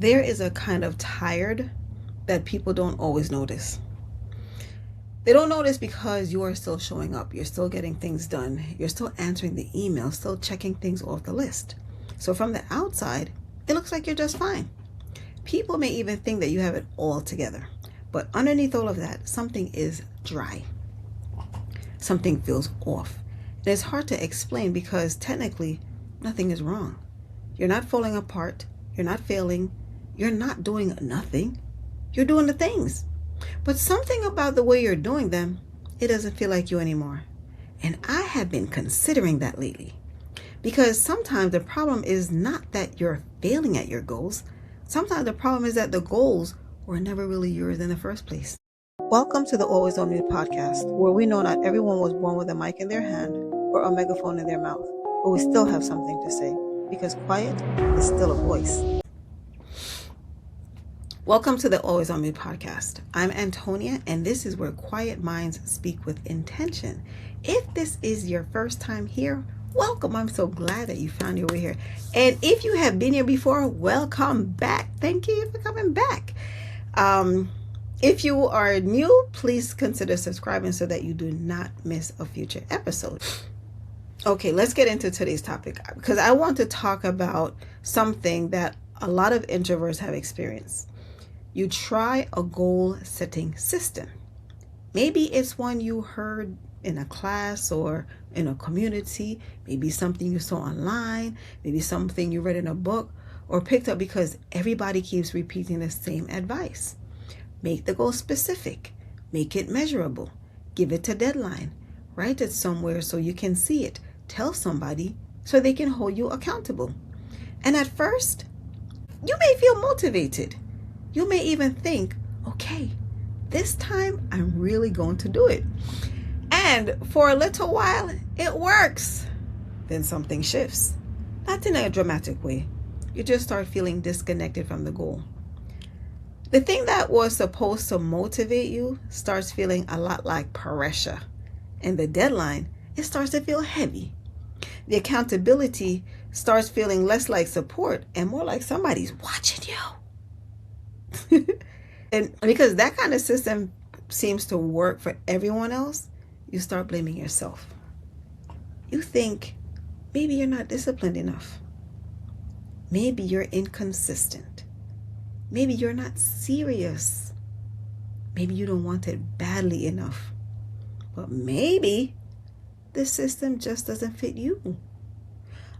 There is a kind of tired that people don't always notice. They don't notice because you are still showing up. You're still getting things done. You're still answering the email, still checking things off the list. So from the outside, it looks like you're just fine. People may even think that you have it all together. But underneath all of that, something is dry. Something feels off. And it's hard to explain because technically nothing is wrong. You're not falling apart. You're not failing. You're not doing nothing. You're doing the things. But something about the way you're doing them, it doesn't feel like you anymore. And I have been considering that lately. Because sometimes the problem is not that you're failing at your goals. Sometimes the problem is that the goals were never really yours in the first place. Welcome to the Always On Mute podcast, where we know not everyone was born with a mic in their hand or a megaphone in their mouth, but we still have something to say because quiet is still a voice. Welcome to the Always On Mute podcast. I'm Antonia, and this is where quiet minds speak with intention. If this is your first time here, welcome. I'm so glad that you found your way here. And if you have been here before, welcome back. Thank you for coming back. If you are new, please consider subscribing so that you do not miss a future episode. Okay, let's get into today's topic because I want to talk about something that a lot of introverts have experienced. You try a goal setting system. Maybe it's one you heard in a class or in a community, maybe something you saw online, maybe something you read in a book or picked up because everybody keeps repeating the same advice. Make the goal specific, make it measurable, give it a deadline, write it somewhere so you can see it, tell somebody so they can hold you accountable. And at first, you may feel motivated. You may even think, okay, this time I'm really going to do it. And for a little while, it works. Then something shifts. Not in a dramatic way. You just start feeling disconnected from the goal. The thing that was supposed to motivate you starts feeling a lot like pressure. And the deadline, it starts to feel heavy. The accountability starts feeling less like support and more like somebody's watching you. And because that kind of system seems to work for everyone else, you start blaming yourself. You think maybe you're not disciplined enough. Maybe you're inconsistent. Maybe you're not serious. Maybe you don't want it badly enough. But maybe the system just doesn't fit you.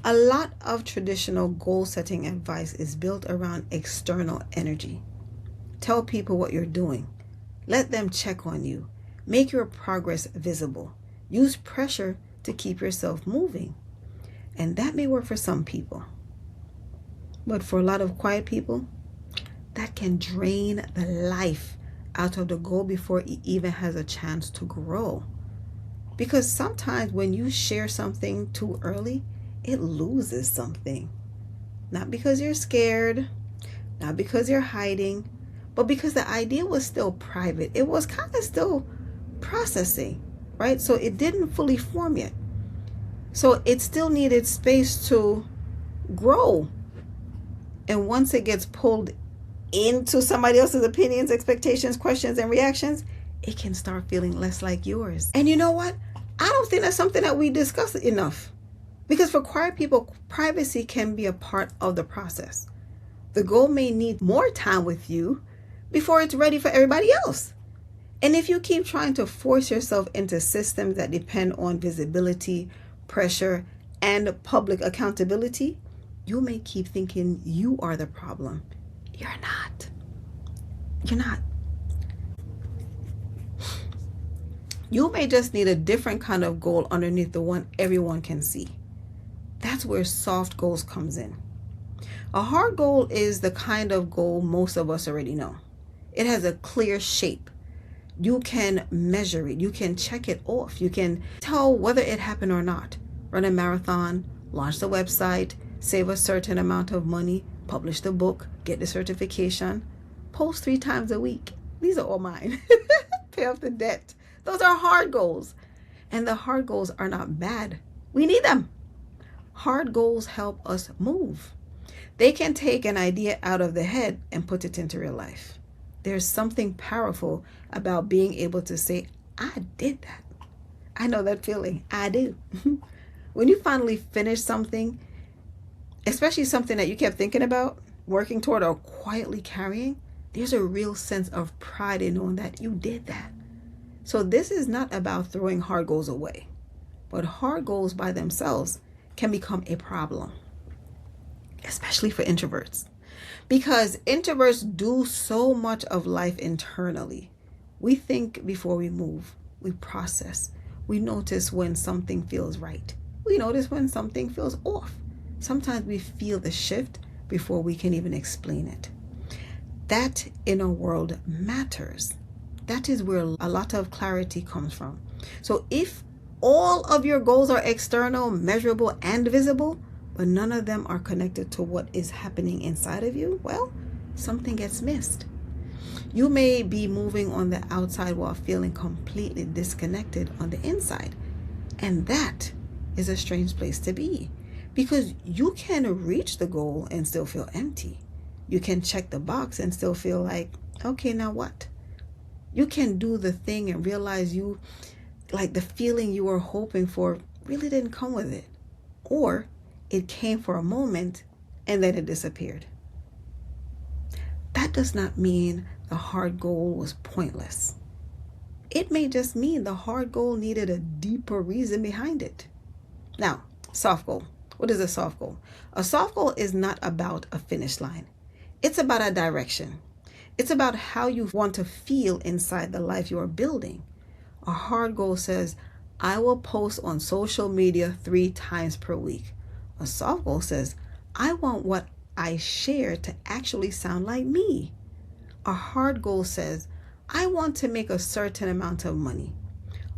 A lot of traditional goal setting advice is built around external energy. Tell people what you're doing. Let them check on you. Make your progress visible. Use pressure to keep yourself moving. And that may work for some people. But for a lot of quiet people, that can drain the life out of the goal before it even has a chance to grow. Because sometimes when you share something too early, it loses something. Not because you're scared, not because you're hiding, but because the idea was still private. It was kind of still processing, right? So it didn't fully form yet. So it still needed space to grow. And once it gets pulled into somebody else's opinions, expectations, questions, and reactions, it can start feeling less like yours. And you know what? I don't think that's something that we discuss enough. Because for quiet people, privacy can be a part of the process. The goal may need more time with you before it's ready for everybody else. And if you keep trying to force yourself into systems that depend on visibility, pressure, and public accountability, you may keep thinking you are the problem. You're not. You're not. You may just need a different kind of goal underneath the one everyone can see. That's where soft goals comes in. A hard goal is the kind of goal most of us already know. It has a clear shape. You can measure it. You can check it off. You can tell whether it happened or not. Run a marathon, launch the website, save a certain amount of money, publish the book, get the certification, post 3 times a week. These are all mine. Pay off the debt. Those are hard goals. And the hard goals are not bad. We need them. Hard goals help us move. They can take an idea out of the head and put it into real life. There's something powerful about being able to say, I did that. I know that feeling. I do. When you finally finish something, especially something that you kept thinking about, working toward, or quietly carrying, there's a real sense of pride in knowing that you did that. So this is not about throwing hard goals away, but hard goals by themselves can become a problem, especially for introverts. Because introverts do so much of life internally. We think before we move, we process, we notice when something feels right, we notice when something feels off. Sometimes we feel the shift before we can even explain it. That inner world matters. That is where a lot of clarity comes from. So if all of your goals are external, measurable, and visible, but none of them are connected to what is happening inside of you, well, something gets missed. You may be moving on the outside while feeling completely disconnected on the inside. And that is a strange place to be, because you can reach the goal and still feel empty. You can check the box and still feel like, okay, now what? You can do the thing and realize the feeling you were hoping for really didn't come with it. Or it came for a moment and then it disappeared. That does not mean the hard goal was pointless. It may just mean the hard goal needed a deeper reason behind it. Now, soft goal. What is a soft goal? A soft goal is not about a finish line. It's about a direction. It's about how you want to feel inside the life you are building. A hard goal says, I will post on social media 3 times per week. A soft goal says, I want what I share to actually sound like me. A hard goal says, I want to make a certain amount of money.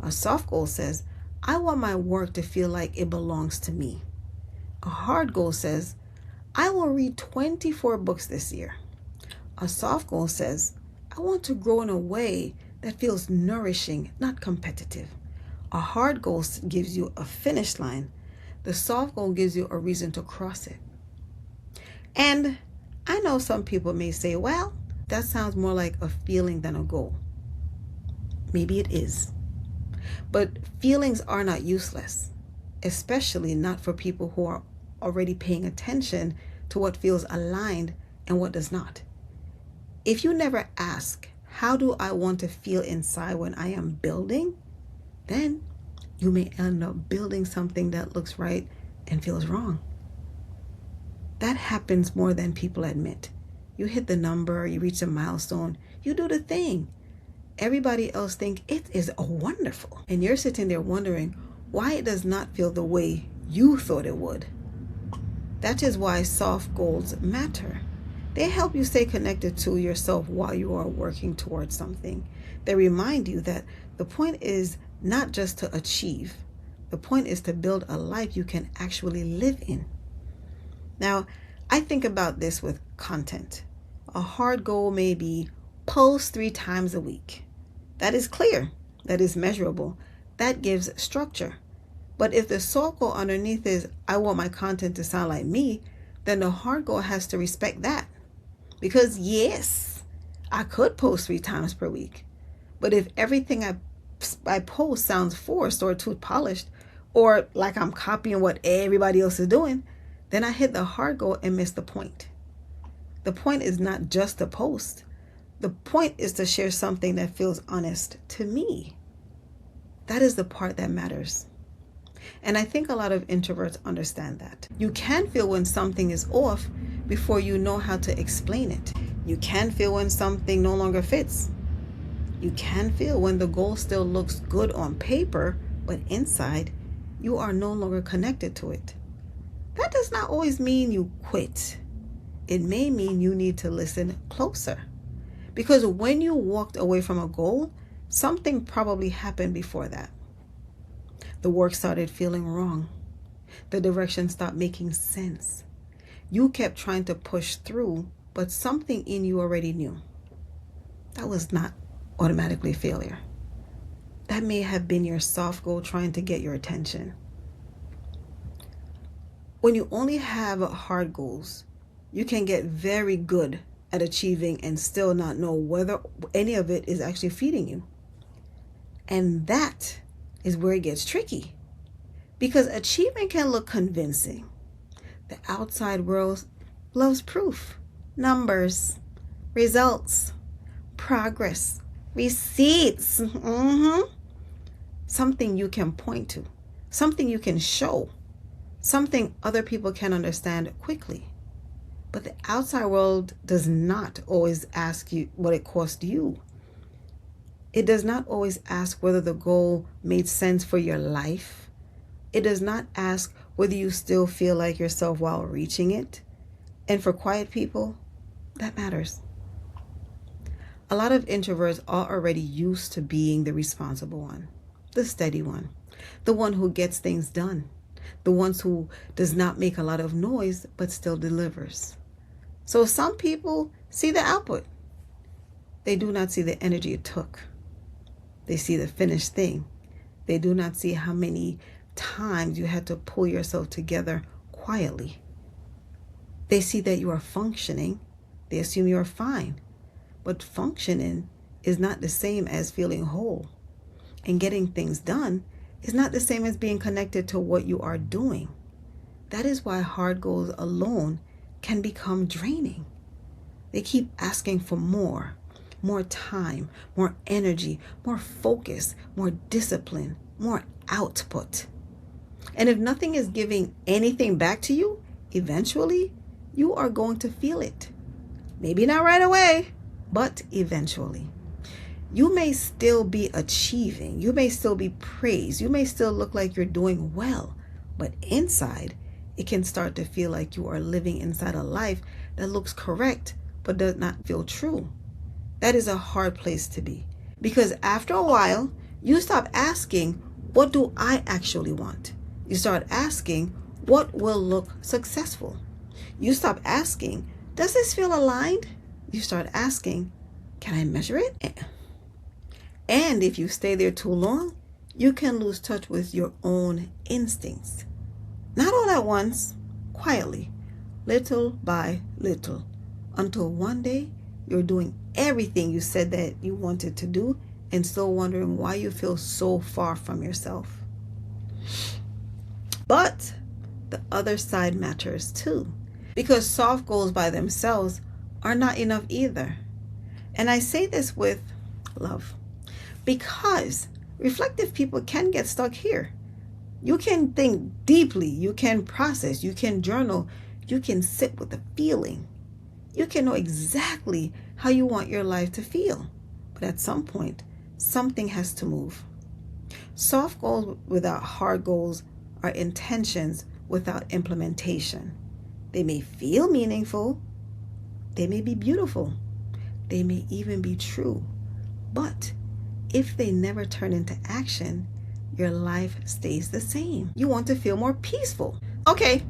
A soft goal says, I want my work to feel like it belongs to me. A hard goal says, I will read 24 books this year. A soft goal says, I want to grow in a way that feels nourishing, not competitive. A hard goal gives you a finish line. The soft goal gives you a reason to cross it. And I know some people may say, well, that sounds more like a feeling than a goal. Maybe it is. But feelings are not useless, especially not for people who are already paying attention to what feels aligned and what does not. If you never ask, how do I want to feel inside when I am building? Then you may end up building something that looks right and feels wrong. That happens more than people admit. You hit the number, you reach a milestone, you do the thing. Everybody else think it is wonderful. And you're sitting there wondering why it does not feel the way you thought it would. That is why soft goals matter. They help you stay connected to yourself while you are working towards something. They remind you that the point is not just to achieve. The point is to build a life you can actually live in. Now, I think about this with content. A hard goal may be post 3 times a week. That is clear. That is measurable. That gives structure. But if the soft goal underneath is, I want my content to sound like me, then the hard goal has to respect that. Because yes, I could post 3 times per week. But if everything I post sounds forced or too polished, or like I'm copying what everybody else is doing, then I hit the hard goal and miss the point. The point is not just to post. The point is to share something that feels honest to me. That is the part that matters. And I think a lot of introverts understand that. You can feel when something is off before you know how to explain it. You can feel when something no longer fits. You can feel when the goal still looks good on paper, but inside you are no longer connected to it. That does not always mean you quit. It may mean you need to listen closer. Because when you walked away from a goal, something probably happened before that. The work started feeling wrong. The direction stopped making sense. You kept trying to push through, but something in you already knew. That was not automatically failure. That may have been your soft goal trying to get your attention. When you only have hard goals, You can get very good at achieving and still not know whether any of it is actually feeding you. And that is where it gets tricky, because achievement can look convincing. The outside world loves proof, numbers, results, progress, receipts. Something you can point to, something you can show, something other people can understand quickly. But the outside world does not always ask you what it cost you. It does not always ask whether the goal made sense for your life. It does not ask whether you still feel like yourself while reaching it. And for quiet people, that matters. A lot of introverts are already used to being the responsible one, the steady one, the one who gets things done, the ones who does not make a lot of noise but still delivers. So some people see the output. They do not see the energy it took. They see the finished thing. They do not see how many times you had to pull yourself together quietly. They see that you are functioning. They assume you are fine. But functioning is not the same as feeling whole. And getting things done is not the same as being connected to what you are doing. That is why hard goals alone can become draining. They keep asking for more time, more energy, more focus, more discipline, more output. And if nothing is giving anything back to you, eventually you are going to feel it. Maybe not right away, but eventually. You may still be achieving. You may still be praised. You may still look like you're doing well, but inside, it can start to feel like you are living inside a life that looks correct but does not feel true. That is a hard place to be, because after a while, you stop asking, what do I actually want? You start asking, what will look successful? You stop asking, does this feel aligned? You start asking, can I measure it? And if you stay there too long, you can lose touch with your own instincts. Not all at once, quietly, little by little, until one day you're doing everything you said that you wanted to do and still wondering why you feel so far from yourself. But the other side matters too, because soft goals by themselves are not enough either. And I say this with love, because reflective people can get stuck here. You can think deeply, you can process, you can journal, you can sit with the feeling. You can know exactly how you want your life to feel. But at some point, something has to move. Soft goals without hard goals are intentions without implementation. They may feel meaningful, they may be beautiful, they may even be true. But if they never turn into action, your life stays the same. You want to feel more peaceful. Okay,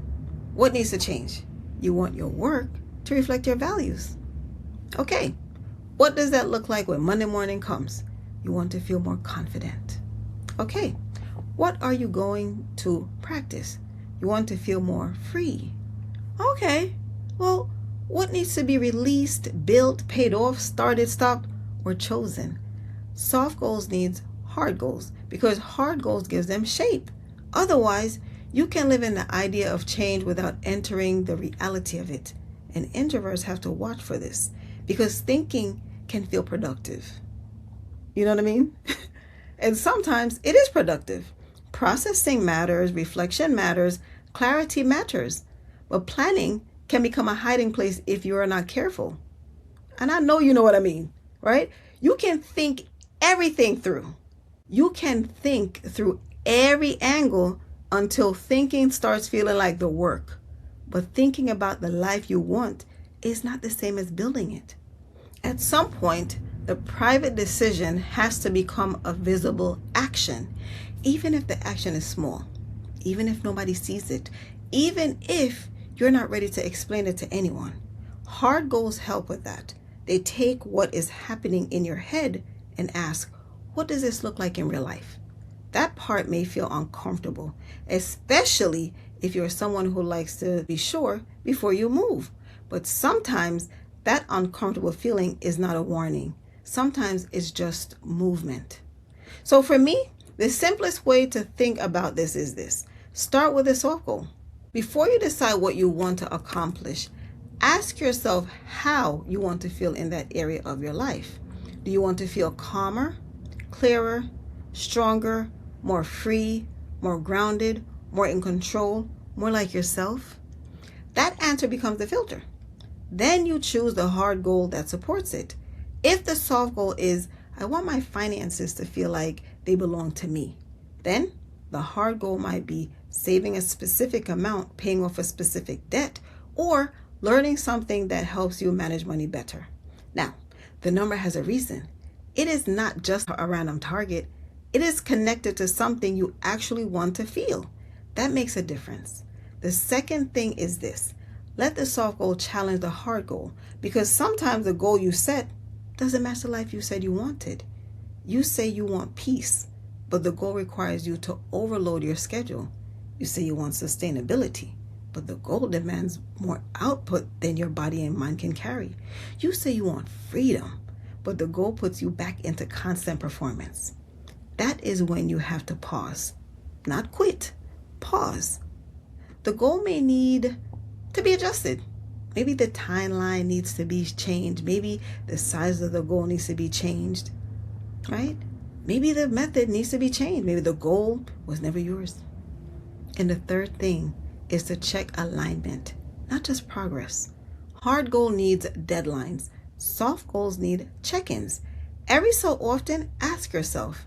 what needs to change? You want your work to reflect your values. Okay, what does that look like when Monday morning comes? You want to feel more confident. Okay, what are you going to practice? You want to feel more free. Okay, well, what needs to be released, built, paid off, started, stopped, or chosen? Soft goals needs hard goals, because hard goals gives them shape. Otherwise, you can live in the idea of change without entering the reality of it. And introverts have to watch for this, because thinking can feel productive. You know what I mean? And sometimes it is productive. Processing matters, reflection matters, clarity matters. But planning can become a hiding place if you are not careful. And I know you know what I mean, right? You can think everything through. You can think through every angle until thinking starts feeling like the work. But thinking about the life you want is not the same as building it. At some point, the private decision has to become a visible action, even if the action is small, even if nobody sees it, even if you're not ready to explain it to anyone. Hard goals help with that. They take what is happening in your head and ask, what does this look like in real life? That part may feel uncomfortable, especially if you're someone who likes to be sure before you move. But sometimes that uncomfortable feeling is not a warning. Sometimes it's just movement. So for me, the simplest way to think about this is this. Start with a soft goal. Before you decide what you want to accomplish, ask yourself how you want to feel in that area of your life. Do you want to feel calmer, clearer, stronger, more free, more grounded, more in control, more like yourself? That answer becomes the filter. Then you choose the hard goal that supports it. If the soft goal is, I want my finances to feel like they belong to me, then the hard goal might be saving a specific amount, paying off a specific debt, or learning something that helps you manage money better. Now, the number has a reason. It is not just a random target. It is connected to something you actually want to feel. That makes a difference. The second thing is this. Let the soft goal challenge the hard goal, because sometimes the goal you set doesn't match the life you said you wanted. You say you want peace, but the goal requires you to overload your schedule. You say you want sustainability, but the goal demands more output than your body and mind can carry. You say you want freedom, but the goal puts you back into constant performance. That is when you have to pause. Not quit, pause. The goal may need to be adjusted. Maybe the timeline needs to be changed. Maybe the size of the goal needs to be changed, right? Maybe the method needs to be changed. Maybe the goal was never yours. And the third thing is to check alignment, not just progress. Hard goal needs deadlines. Soft goals need check-ins. Every so often, ask yourself,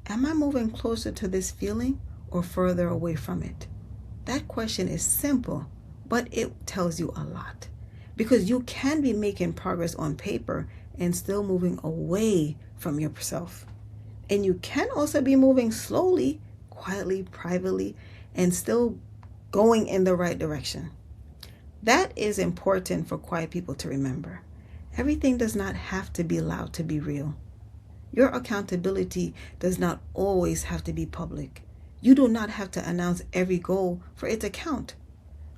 am I moving closer to this feeling or further away from it? That question is simple, but it tells you a lot, because you can be making progress on paper and still moving away from yourself. And you can also be moving slowly, quietly, privately, and still going in the right direction. That is important for quiet people to remember. Everything does not have to be loud to be real. Your accountability does not always have to be public. You do not have to announce every goal for it to count.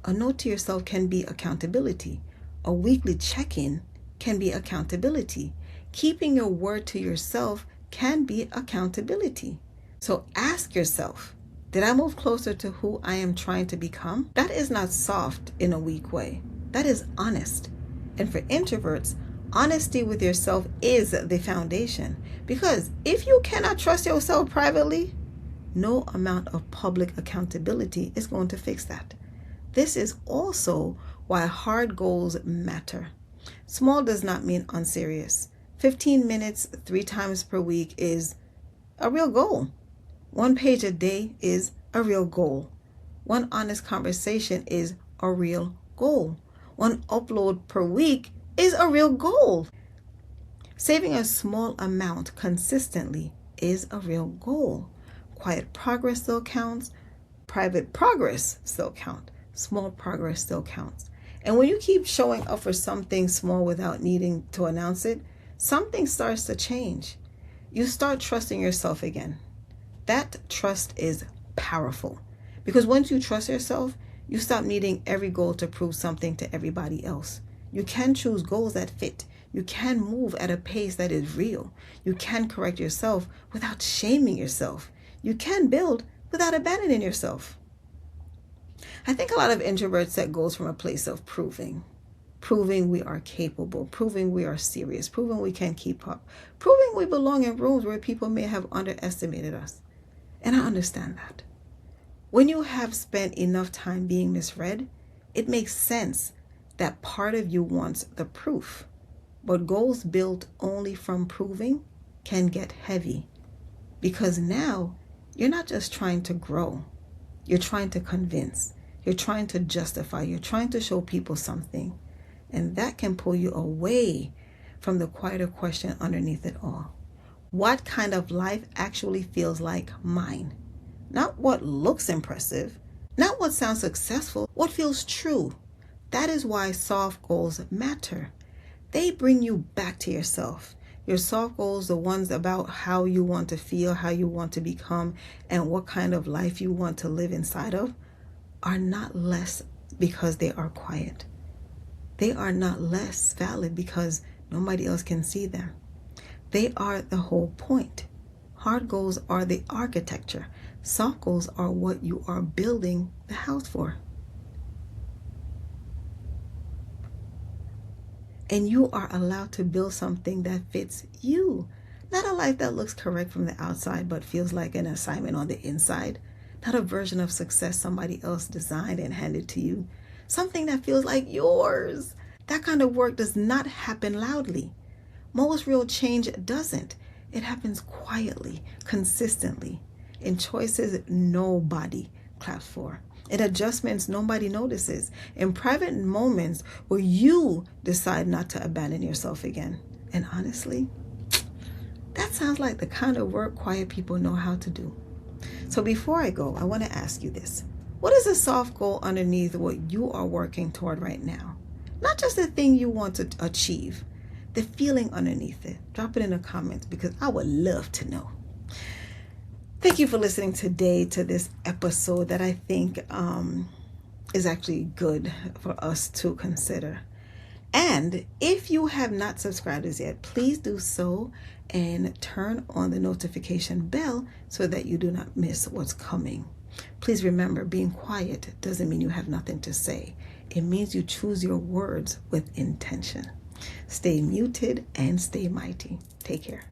A note to yourself can be accountability. A weekly check-in can be accountability. Keeping your word to yourself can be accountability. So ask yourself, did I move closer to who I am trying to become? That is not soft in a weak way. That is honest. And for introverts, honesty with yourself is the foundation. Because if you cannot trust yourself privately, no amount of public accountability is going to fix that. This is also why hard goals matter. Small does not mean unserious. 15 minutes 3 times per week is a real goal. 1 page a day is a real goal. 1 honest conversation is a real goal. 1 upload per week is a real goal. Saving a small amount consistently is a real goal. Quiet progress still counts. Private progress still counts. Small progress still counts. And when you keep showing up for something small without needing to announce it, something starts to change. You start trusting yourself again. That trust is powerful, because once you trust yourself, you stop needing every goal to prove something to everybody else. You can choose goals that fit. You can move at a pace that is real. You can correct yourself without shaming yourself. You can build without abandoning yourself. I think a lot of introverts set goals from a place of proving we are capable, proving we are serious, proving we can keep up, proving we belong in rooms where people may have underestimated us. And I understand that. When you have spent enough time being misread, it makes sense that part of you wants the proof. But goals built only from proving can get heavy, because now you're not just trying to grow, you're trying to convince. You're trying to justify. You're trying to show people something. And that can pull you away from the quieter question underneath it all. What kind of life actually feels like mine? Not what looks impressive. Not what sounds successful. What feels true. That is why soft goals matter. They bring you back to yourself. Your soft goals, the ones about how you want to feel, how you want to become, and what kind of life you want to live inside of, are not less because they are quiet. They are not less valid because nobody else can see them. They are the whole point. Hard goals are the architecture. Soft goals are what you are building the house for. And you are allowed to build something that fits you. Not a life that looks correct from the outside but feels like an assignment on the inside. Not a version of success somebody else designed and handed to you. Something that feels like yours. That kind of work does not happen loudly. Most real change doesn't. It happens quietly, consistently, in choices nobody claps for, in adjustments nobody notices, in private moments where you decide not to abandon yourself again. And honestly, that sounds like the kind of work quiet people know how to do. So before I go, I want to ask you this. What is a soft goal underneath what you are working toward right now? Not just the thing you want to achieve, the feeling underneath it. Drop it in the comments because I would love to know. Thank you for listening today to this episode that I think is actually good for us to consider. And if you have not subscribed as yet, please do so and turn on the notification bell so that you do not miss what's coming. Please remember, being quiet doesn't mean you have nothing to say. It means you choose your words with intention. Stay muted and stay mighty. Take care.